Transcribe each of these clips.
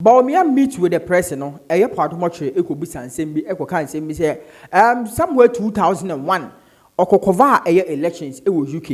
Baumia meet with the press, no, a part of Otchere, Ekobisa and Sembi, Ekokan Sembi say, somewhere 2001, Okokova elections, it was UK.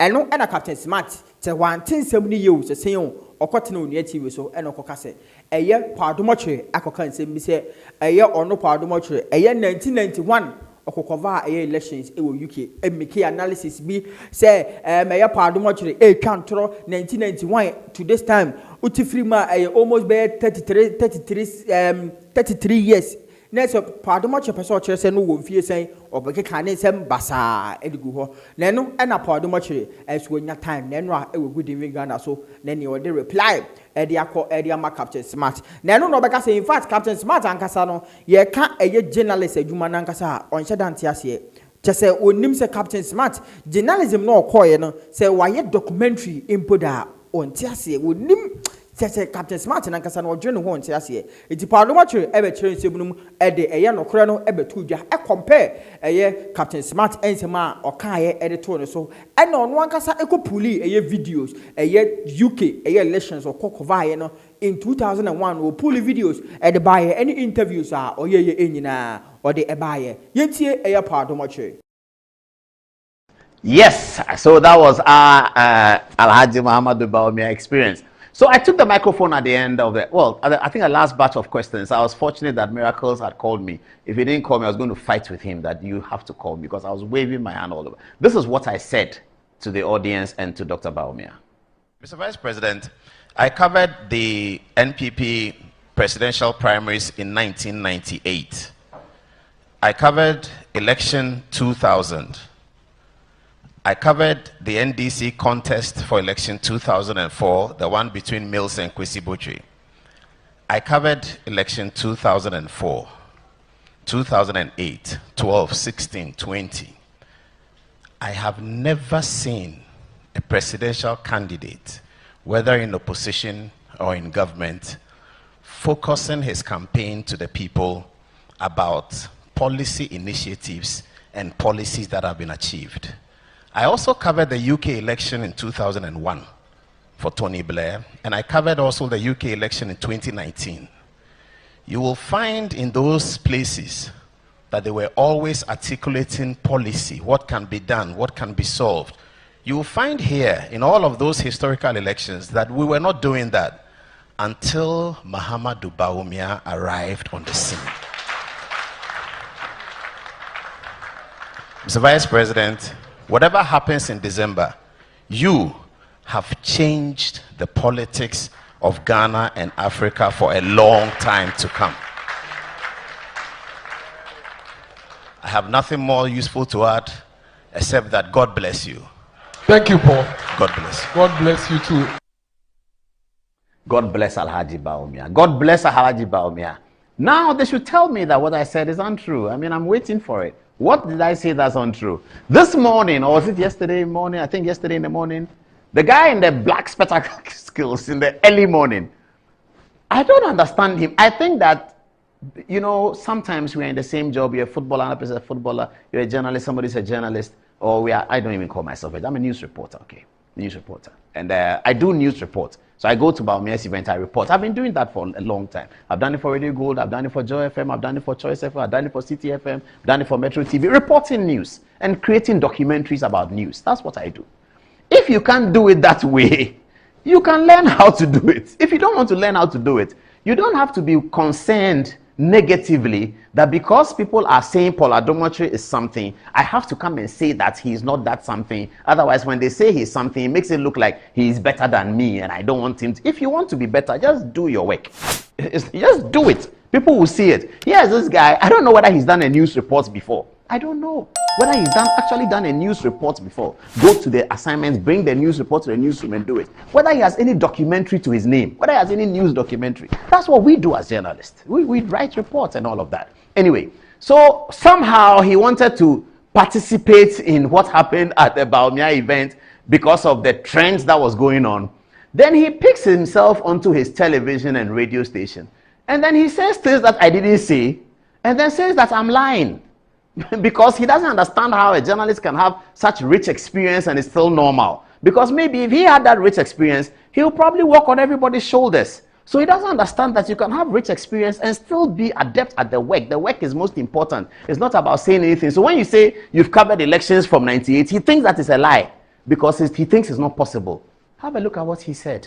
And no, and a Captain Smart, te 170 years, the same, or cotton near TV, so, and Okokase, a year part of Otchere, Ekokan Sembi say, a year or no part of Otchere, a year 1991. Okokova elections e wo UK MK analysis bi say meya pardon Otchere e twantro 1991 to this time utifrima almost be 33 years next pardon Otchere person Otchere say no wo fie say obeke kan sem basa edigu ho na no e na pardon Otchere so nya time na no a e wo good in Ghana so na ne o de reply Ediama Captain Smart. Na no beka say in fact Captain Smart ankasa no ye ka journalist adwuma nankasa on shedanti ase. Je say onim say Captain Smart journalism no okoye no say waye documentary impo da on ti ase onim say Captain Smart nankasa no odwene ho on ti ase. Iti pardon Otchere ebe chere nsebunum eye no kore no ebe tu dwa compare Captain Smart ensema okaye to no so e no no ankasa ekopuli videos UK elections or kokova no in 2001 we pull videos buy any interviews or enyina or the buy yentie pardon Otchere. Yes, so that was our Alhaji Muhammadu Bawumia experience. So I took the microphone at the end of it. Well, I think the last batch of questions, I was fortunate that Miracles had called me. If he didn't call me, I was going to fight with him that you have to call me because I was waving my hand all over. This is what I said to the audience and to Dr. Bawumia. Mr. Vice President, I covered the NPP presidential primaries in 1998. I covered election 2000. I covered the NDC contest for election 2004, the one between Mills and Kwesi Botchwey. I covered election 2004, 2008, 12, 16, 20. I have never seen a presidential candidate, whether in opposition or in government, focusing his campaign to the people about policy initiatives and policies that have been achieved. I also covered the UK election in 2001 for Tony Blair, and I covered also the UK election in 2019. You will find in those places that they were always articulating policy, what can be done, what can be solved. You will find here in all of those historical elections that we were not doing that until Muhammadu Bawumia arrived on the scene. Mr. Vice President, whatever happens in December, you have changed the politics of Ghana and Africa for a long time to come. I have nothing more useful to add except that God bless you. Thank you, Paul. God bless you. God bless you too. God bless Alhaji Bawumia. God bless Alhaji Bawumia. Now they should tell me that what I said is untrue. I mean, I'm waiting for it. What did I say that's untrue? This morning, or was it yesterday morning? I think yesterday in the morning. The guy in the black spectacles in the early morning. I don't understand him. I think that, you know, sometimes we're in the same job. You're a footballer, another person's a footballer. You're a journalist, somebody's a journalist. Or I don't even call myself it. I'm a news reporter, okay? News reporter. And I do news reports. So I go to Bawumia's event, I report. I've been doing that for a long time. I've done it for Radio Gold, I've done it for Joy FM, I've done it for Choice FM, I've done it for City FM, I've done it for Metro TV, reporting news and creating documentaries about news. That's what I do. If you can't do it that way, you can learn how to do it. If you don't want to learn how to do it, you don't have to be concerned negatively that because people are saying Paul Adom is something, I have to come and say that he's not that something. Otherwise, when they say he's something, it makes it look like he's better than me and I don't want him to. If you want to be better, just do your work. Just do it. People will see it. Here's this guy. I don't know whether he's done a news report before. I don't know whether he's actually done a news report before. Go to the assignments, bring the news report to the newsroom and do it. Whether he has any documentary to his name, whether he has any news documentary. That's what we do as journalists. We write reports and all of that. Anyway, so somehow he wanted to participate in what happened at the Bawumia event because of the trends that was going on. Then he picks himself onto his television and radio station. And then he says things that I didn't say, and then says that I'm lying. Because he doesn't understand how a journalist can have such rich experience and it's still normal. Because maybe if he had that rich experience, he'll probably walk on everybody's shoulders. So he doesn't understand that you can have rich experience and still be adept at the work. The work is most important. It's not about saying anything. So when you say you've covered elections from 98, he thinks that is a lie because he thinks it's not possible. Have a look at what he said.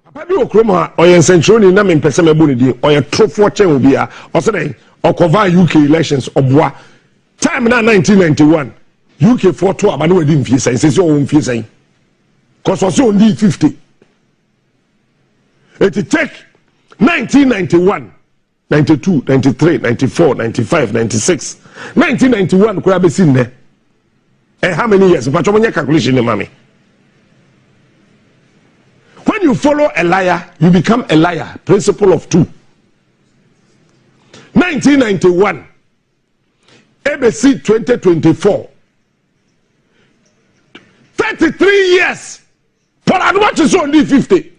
Papa bi okroma oye centroni na me pese mebo ne di oye trofo chen obi a o se den okova UK elections obwa time na 1991 UK for to abane wadi mfie sen se o mfie sen cause o se on di 50 it take 1991 92 93 94 95 96 1991 kura be sin ne how many years pa chomo nya calculation ne mami. When you follow a liar, you become a liar. Principle of 2. 1991, ABC 2024. 33 years. But how much is only 50?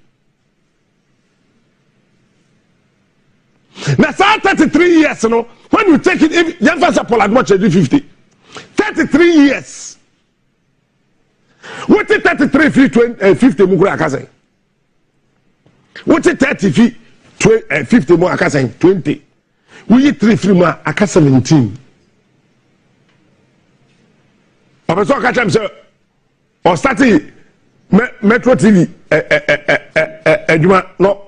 Now, 33 years, you know, when you take it, if you have how much is 50? 33 years. What is 33 50 mugura akase? What is 30 feet 50 more akasa 20? We 3 free more akasa 17. Papa so catch him say or starting Metro TV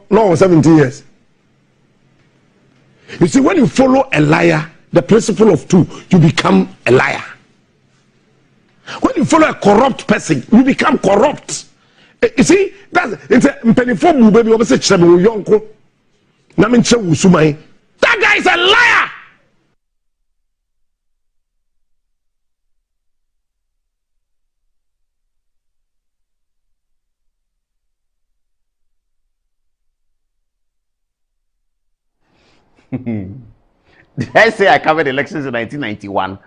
no 17 years. You see, when you follow a liar, the principle of 2, you become a liar. When you follow a corrupt person, you become corrupt. You see, it's a penifo baby over say chemo yonko. Na me nche wusumai. That guy is a liar. Did I say I covered elections in 1991?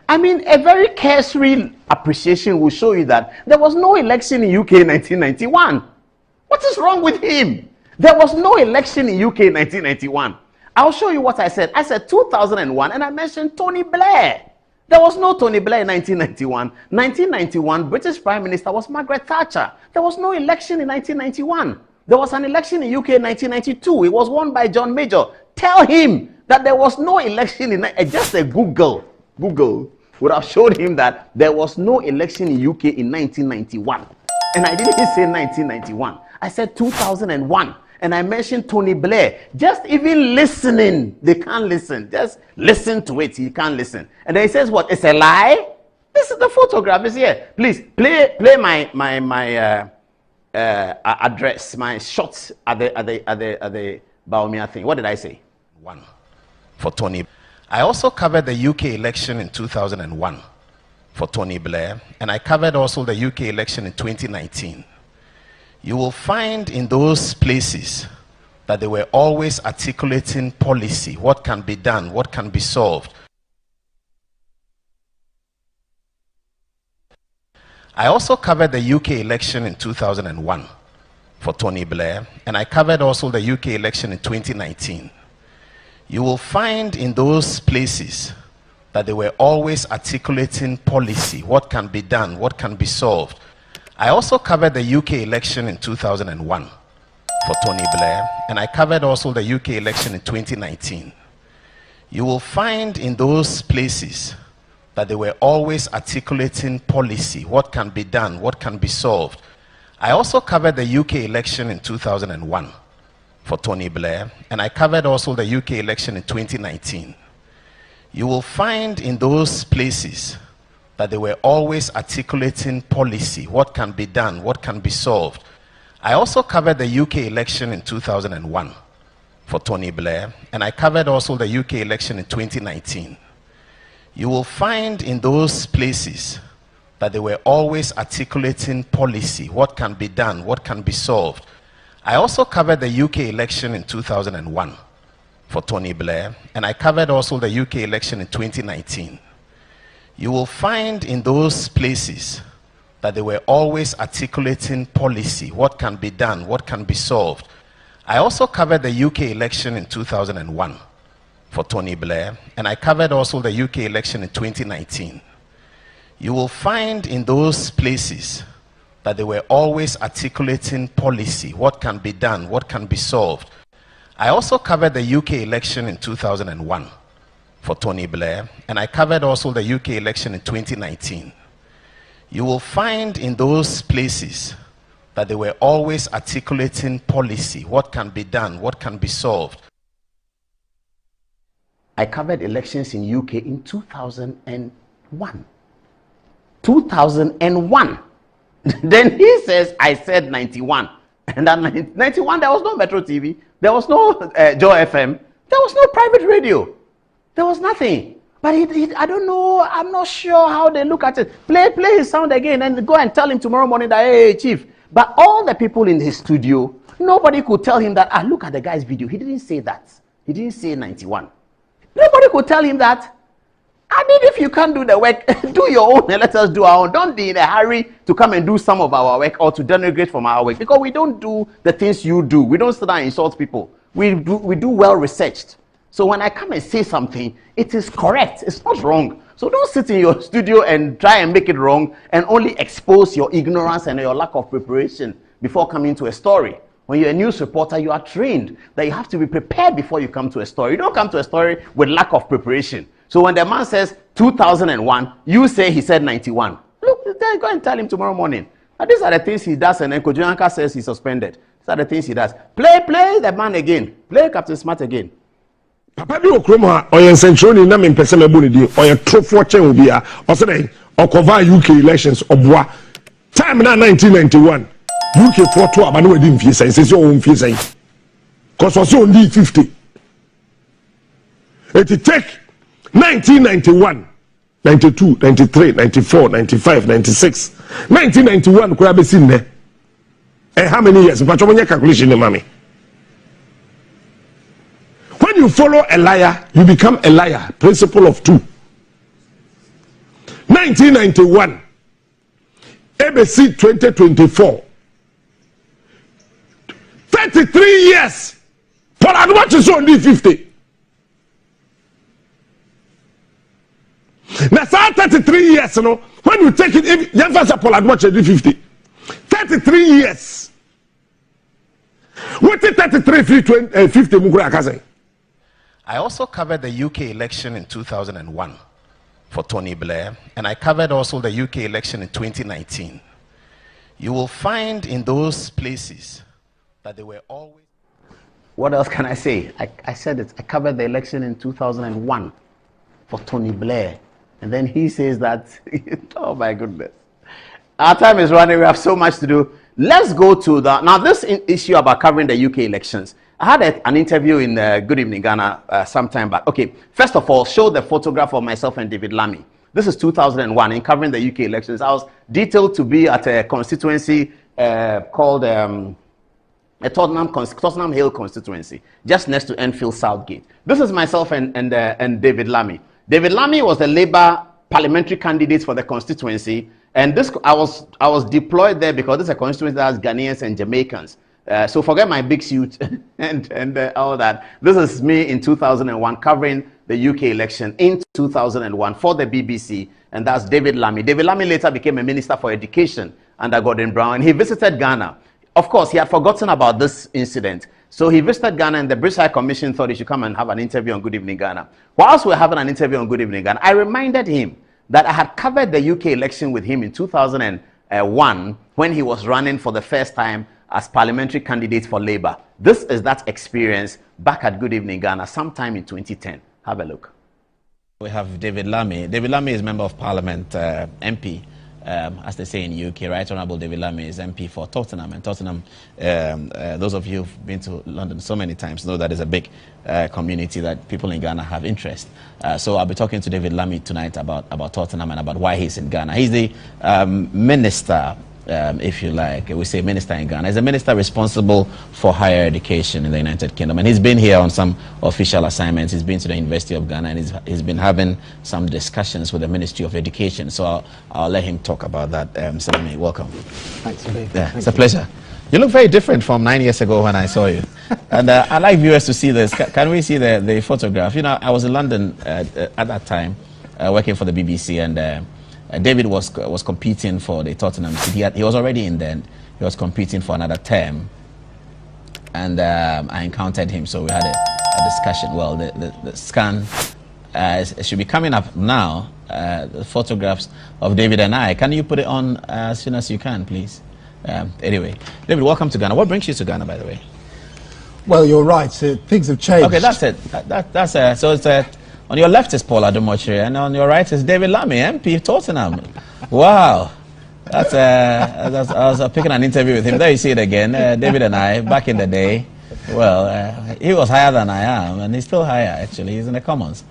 I mean, a very cursory appreciation will show you that there was no election in UK in 1991. What is wrong with him? There was no election in UK in 1991. I'll show you what I said. I said 2001 and I mentioned Tony Blair. There was no Tony Blair in 1991. 1991, British Prime Minister was Margaret Thatcher. There was no election in 1991. There was an election in UK in 1992. It was won by John Major. Tell him that there was no election in just a Google would have showed him that there was no election in UK in 1991. And I didn't say 1991. I said 2001. And I mentioned Tony Blair. Just even listening, they can't listen. Just listen to it, he can't listen. And then he says, what? It's a lie? This is the photograph, is here. Please, play my address, my shots at the Baumia thing. What did I say? 1 for Tony. I also covered the UK election in 2001 for Tony Blair, and I covered also the UK election in 2019. You will find in those places that they were always articulating policy, what can be done, what can be solved. I also covered the UK election in 2001 for Tony Blair, and I covered also the UK election in 2019. You will find in those places that they were always articulating policy, what can be done, what can be solved. I also covered the UK election in 2001 for Tony Blair, and I covered also the UK election in 2019. You will find in those places that they were always articulating policy, what can be done, what can be solved. I also covered the UK election in 2001 for Tony Blair, and I covered also the UK election in 2019. You will find in those places that they were always articulating policy, what can be done, what can be solved. I also covered the UK election in 2001 for Tony Blair, and I covered also the UK election in 2019. You will find in those places that they were always articulating policy, what can be done, what can be solved. I also covered the UK election in 2001 for Tony Blair, and I covered also the UK election in 2019. You will find in those places that they were always articulating policy, what can be done, what can be solved. I also covered the UK election in 2001 for Tony Blair, and I covered also the UK election in 2019. You will find in those places that they were always articulating policy, what can be done, what can be solved. I also covered the UK election in 2001 for Tony Blair, and I covered also the UK election in 2019. You will find in those places that they were always articulating policy, what can be done, what can be solved. I covered elections in UK in 2001. 2001. Then he says, I said 91. And then 91, there was no Metro TV. There was no Joe FM. There was no private radio. There was nothing. But I don't know. I'm not sure how they look at it. Play his sound again and go and tell him tomorrow morning that, hey, chief. But all the people in his studio, nobody could tell him that, look at the guy's video. He didn't say that. He didn't say 91. Nobody could tell him that. I mean, if you can't do the work, do your own and let us do our own. Don't be in a hurry to come and do some of our work or to denigrate from our work, because we don't do the things you do. We don't sit down and insult people. We do well researched. So when I come and say something, it is correct. It's not wrong. So don't sit in your studio and try and make it wrong and only expose your ignorance and your lack of preparation before coming to a story. When you're a news reporter, you are trained that you have to be prepared before you come to a story. You don't come to a story with lack of preparation. So when the man says 2001, you say he said 91. Look, then go and tell him tomorrow morning. And these are the things he does, and then Kojuanka says he's suspended. These are the things he does. Play the man again. Play Captain Smart again. Papa bi okroma oye centroni na me mpese mebu ne di oye trofo chen obi a o se dey o cover UK elections oboa time na 1991 UK for to aba na wadi mfie sai se o mfie sai cause o se on di 50 it take 1991 92 93 94 95 96 1991 kura be sin ne how many years pa chomo nya calculation ne mami. When you follow a liar, you become a liar. Principle of 2. 1991, ABC 2024. 33 years. Paul Adom is only 50. Now, 33 years, you know, when you take it, if you have Paul Adom is 50. 33 years. What is 33 50 Mugura? I also covered the UK election in 2001 for Tony Blair, and I covered also the UK election in 2019. You will find in those places that they were always... What else can I say? I said it. I covered the election in 2001 for Tony Blair. And then he says that, oh my goodness. Our time is running. We have so much to do. Let's go to the... Now, this issue about covering the UK elections. I had an interview in Good Evening Ghana some time back. Okay, first of all, show the photograph of myself and David Lammy. This is 2001 in covering the UK elections. I was detailed to be at a constituency called Tottenham Hill constituency, just next to Enfield Southgate. This is myself and David Lammy. David Lammy was the Labour parliamentary candidate for the constituency, and this I was deployed there because this is a constituency that has Ghanaians and Jamaicans. So forget my big suit and all that. This is me in 2001 covering the UK election in 2001 for the BBC, and that's David Lammy. David Lammy later became a minister for education under Gordon Brown, and he visited Ghana. Of course, he had forgotten about this incident. So he visited Ghana, and the British High Commission thought he should come and have an interview on Good Evening Ghana. Whilst we were having an interview on Good Evening Ghana, I reminded him that I had covered the UK election with him in 2001 when he was running for the first time as parliamentary candidate for Labour. This is that experience back at Good Evening Ghana sometime in 2010. Have a look. We have David Lammy. David Lammy is Member of Parliament, MP, as they say in UK, right? Honourable David Lammy is MP for Tottenham. And Tottenham, those of you who've been to London so many times know that is a big community that people in Ghana have interest. So I'll be talking to David Lammy tonight about Tottenham and about why he's in Ghana. He's the minister, if you like, we say minister in Ghana. He's a minister responsible for higher education in the United Kingdom. And he's been here on some official assignments. He's been to the University of Ghana, and he's been having some discussions with the Ministry of Education. So I'll let him talk about that. Salome, welcome. Thanks for being here. Yeah, it's a pleasure. You look very different from 9 years ago when I saw you. And I'd like viewers to see this. Can we see the photograph? You know, I was in London at that time, working for the BBC, and David was competing for the Tottenham seat. He was already in there. He was competing for another term, and I encountered him. So we had a discussion. Well, the scan it should be coming up now. The photographs of David and I. Can you put it on as soon as you can, please? Anyway, David, welcome to Ghana. What brings you to Ghana, by the way? Well, you're right. Things have changed. Okay, that's it. That's so it's on your left is Paul Adom, and on your right is David Lammy, MP Tottenham. Wow. That's I was picking an interview with him. There you see it again. David and I, back in the day. Well, he was higher than I am, and he's still higher, actually. He's in the Commons.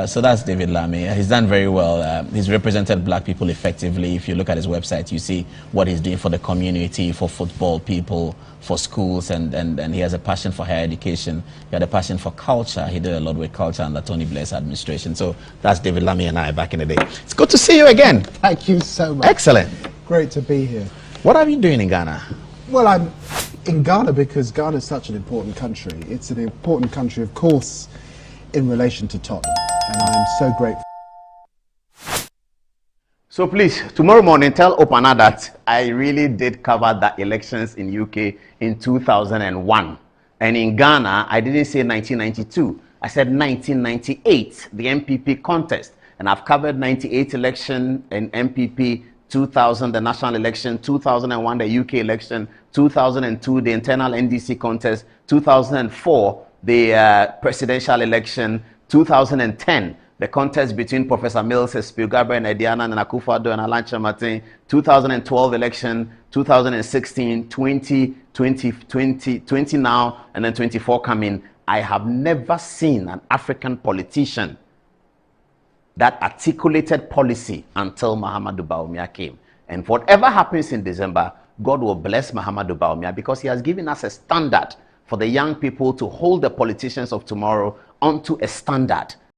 So that's David Lammy. He's done very well. He's represented black people effectively. If you look at his website, you see what he's doing for the community, for football people, for schools, and he has a passion for higher education. He had a passion for culture. He did a lot with culture under Tony Blair's administration. So that's David Lammy and I back in the day. It's good to see you again. Thank you so much. Excellent. Great to be here. What are you doing in Ghana? Well, I'm in Ghana because Ghana is such an important country. It's an important country, of course, in relation to Tottenham, and I'm so grateful. So please, tomorrow morning, tell Opana that I really did cover the elections in UK in 2001. And in Ghana, I didn't say 1992. I said 1998, the MPP contest. And I've covered 98 election in MPP, 2000, the national election, 2001, the UK election, 2002, the internal NDC contest, 2004, the presidential election, 2010, the contest between Professor Mills, Gabriel Ediana, and Akufo-Addo and Alancha Martin, 2012 election, 2016, 20 now, and then 24 coming. I have never seen an African politician that articulated policy until Mahamadou Bawumia came. And whatever happens in December, God will bless Mahamadou Bawumia because he has given us a standard for the young people to hold the politicians of tomorrow onto a standard.